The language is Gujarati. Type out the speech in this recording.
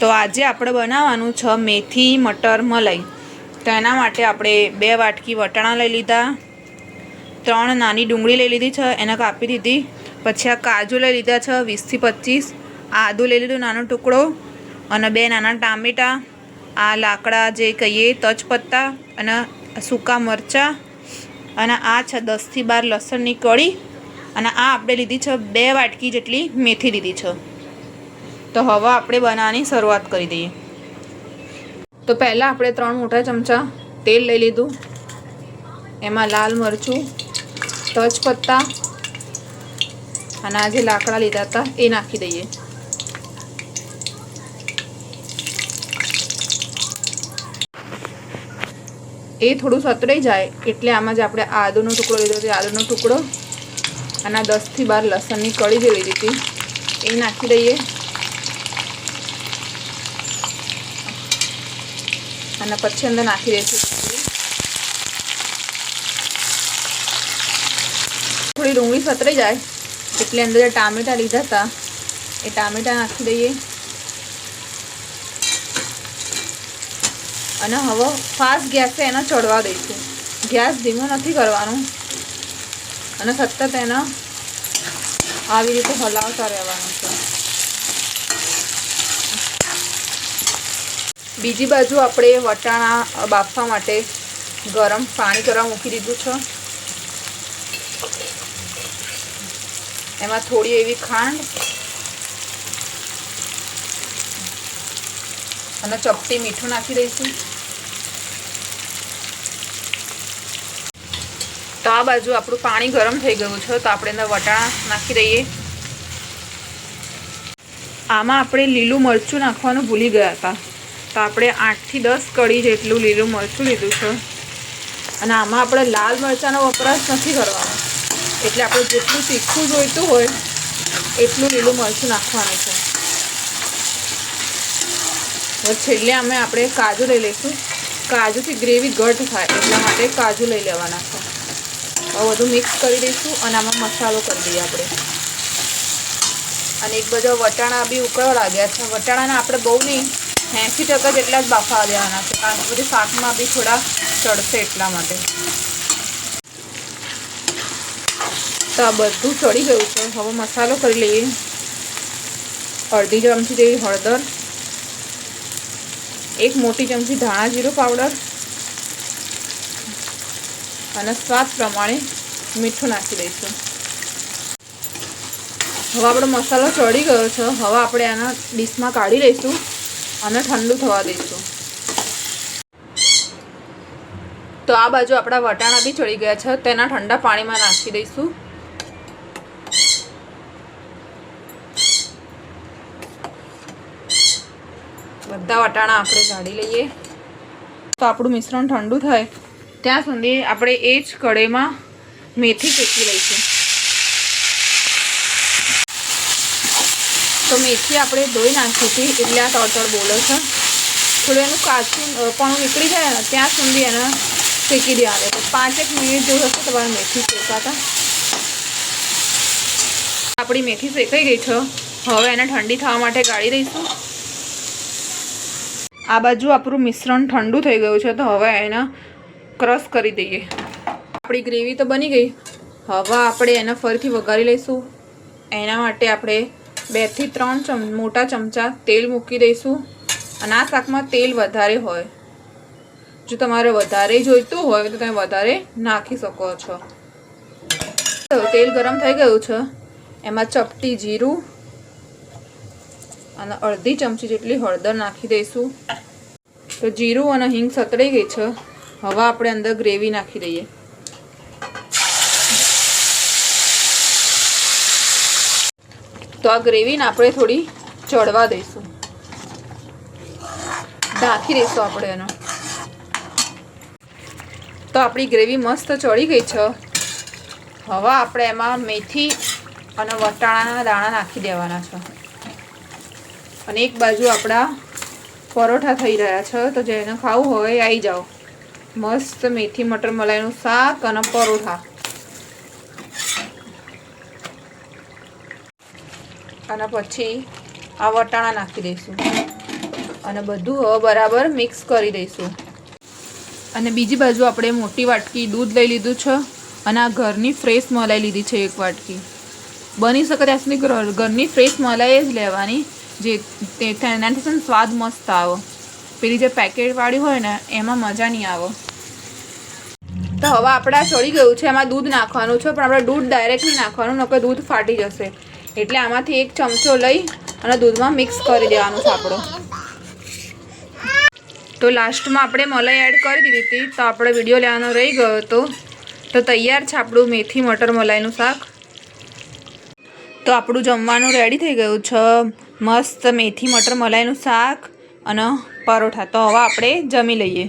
તો આજે આપણે બનાવવાનું છે મેથી મટર મલાઈ। તો એના માટે આપણે 2 વાટકી વટાણા લઈ લીધા, 3 નાની ડુંગળી લઈ લીધી છે, એને કાપી દીધી। પછી આ કાજુ લઈ લીધા છે 20 થી 25, આદુ લઈ લીધું નાનો ટુકડો, અને 2 નાના ટામેટા, આ લાકડા જે કહીએ તજપત્તા, અને સૂકા મરચાં, અને આ છે 10 થી 12 લસણની કળી, અને આ આપણે લીધી છે 2 વાટકી જેટલી મેથી લીધી છે। તો હવે આપણે બનાવવાની શરૂઆત કરી દઈએ। તો પહેલાં આપણે 3 મોટા ચમચા તેલ લઈ લીધું, એમાં લાલ મરચું, તજપત્તા અને આ જે લાકડા લીધા હતા એ નાખી દઈએ। એ થોડું સતરાઈ જાય એટલે આમાં જ આપણે આદુનો ટુકડો લીધો હતો, આદુનો ટુકડો અને 10 થી 12 લસણની કળી જે લીધી હતી એ નાખી દઈએ, અને પછી અંદર નાખી દઈશું થોડી ડુંગળી સતરાઈ જાય એટલે અંદર જે ટામેટા લીધા હતા એ ટામેટા નાખી દઈએ, અને હવે ફાસ્ટ ગેસે એને ચડવા દઈશું। ગેસ ધીમો નથી કરવાનું અને સતત એને આવી રીતે હલાવતા રહેવાનું છે। બીજી બાજુ આપણે વટાણા બાફવા માટે ગરમ પાણી કરવા મૂકી દીધું છે, એમાં થોડી એવી ખાંડ અને ચપટી મીઠું નાખી દઈશું। તો આ બાજુ આપણું પાણી ગરમ થઈ ગયું છે, તો આપણે અંદર વટાણા નાખી દઈએ। આમાં આપણે લીલું મરચું નાખવાનું ભૂલી ગયા હતા, તો આપણે 8 થી 10 કળી જેટલું લીલું મરચું લીધું છે, અને આમાં આપણે લાલ મરચાંનો વપરાશ નથી કરવાનો, એટલે આપણે જેટલું તીખું જોઈતું હોય એટલું લીલું મરચું નાખવાનું છે। હવે છેલ્લે આપણે કાજુ લઈ લઈશું, કાજુથી ગ્રેવી ઘટ થાય એટલા માટે કાજુ લઈ લેવાના છે। હવે બધું મિક્સ કરી દઈશું અને આમાં મસાલો કરી દઈએ આપણે, અને એક બાજુ વટાણા બી ઉકળવા લાગ્યા છે। વટાણાને આપણે બહુ નહીં 80% જેટલા જ બાફવા દેવાના છે, કારણ કે બધી શાકમાં બી થોડા ચડશે એટલા માટે। તો આ બધું ચડી ગયું છે, હવે મસાલો કરી લઈએ। અડધી ચમચી જેવી હળદર, 1 મોટી ચમચી ધાણા જીરું પાવડર, અને સ્વાદ પ્રમાણે મીઠું નાખી દઈશું। હવે આપણો મસાલો ચડી ગયો છે, હવે આપણે આના ડીશમાં કાઢી લઈશું અને ઠંડુ થવા દઈશું। તો આ બાજુ આપણા વટાણા બી ચડી ગયા છે, તેના ઠંડા પાણીમાં નાખી દઈશું। બધા વટાણા આપણે કાઢી લઈએ। તો આપણું મિશ્રણ ઠંડુ થાય ત્યાં સુધી આપણે એ જ કઢાઈમાં મેથી શેકી લઈશું। તો મેથી આપણે ધોઈ નાખી હતી એટલે આ તળતળ બોલે છે, થોડું એનું કાચું પણ નીકળી જાય ને ત્યાં સુધી એને શેકી દેવાનું। તો 5-1 મિનિટ જેવું હશે તમારે મેથી શેકાતા। આપણી મેથી શેકાઈ ગઈ છે, હવે એને ઠંડી થવા માટે ગાળી દઈશું। આ બાજુ આપણું મિશ્રણ ઠંડુ થઈ ગયું છે, તો હવે એને ક્રશ કરી દઈએ। આપણી ગ્રેવી તો બની ગઈ, હવે આપણે એને ફરીથી વઘારી લઈશું। એના માટે આપણે 2 થી 3 મોટા ચમચા તેલ મૂકી દઈશું, અને આ શાકમાં તેલ વધારે હોય, જો તમારે વધારે જોઈતું હોય તો તમે વધારે નાખી શકો છો। તેલ ગરમ થઈ ગયું છે, એમાં ચપટી જીરું અને અડધી ચમચી જેટલી હળદર નાખી દઈશું। તો જીરું અને હિંગ સતરાઈ ગઈ છે, હવે આપણે અંદર ગ્રેવી નાખી દઈએ। તો આ ગ્રેવીને આપણે થોડી ચડવા દઈશું, ઢાંકી દઈશું આપણે એનો। તો આપણી ગ્રેવી મસ્ત ચડી ગઈ છે, હવે આપણે એમાં મેથી અને વટાણાના દાણા નાખી દેવાના છે, અને એક બાજુ આપણા પરોઠા થઈ રહ્યા છે, તો જેને ખાવું હોય આવી જાઓ। મસ્ત મેથી મટર મલાઈનું શાક અને પરોઠા। અને પછી આ વટાણા નાખી દઈશું અને બધું હવે બરાબર મિક્સ કરી દઈશું. અને બીજી બાજુ આપણે મોટી વાટકી દૂધ લઈ લીધું છે અને આ ઘરની ફ્રેશ મલાઈ લીધી છે 1 વાટકી. બની શકે ત્યાં સુધી ઘરની ફ્રેશ મલાઈ જ લેવાની, જે તેનાથી છે ને સ્વાદ મસ્ત આવે. પેલી જે પેકેટવાળી હોય ને એમાં મજા નહીં આવે. તો હવે આપણે ચડી ગયું છે, એમાં દૂધ નાખવાનું છે, પણ આપણે દૂધ ડાયરેક્ટ નહીં નાખવાનું, નકર દૂધ ફાટી જશે. એટલે આમાંથી 1 ચમચો લઈ અને દૂધમાં મિક્સ કરી દેવાનું છે આપણો. તો લાસ્ટમાં આપણે મલાઈ એડ કરી દીધી હતી, તો આપણે વિડીયો લેવાનો રહી ગયો હતો. તો તૈયાર છે આપણું મેથી મટર મલાઈનું શાક. તો આપણું જમવાનું રેડી થઈ ગયું છે, મસ્ત મેથી મટર મલાઈનું શાક અને પરોઠા. તો હવે આપણે જમી લઈએ.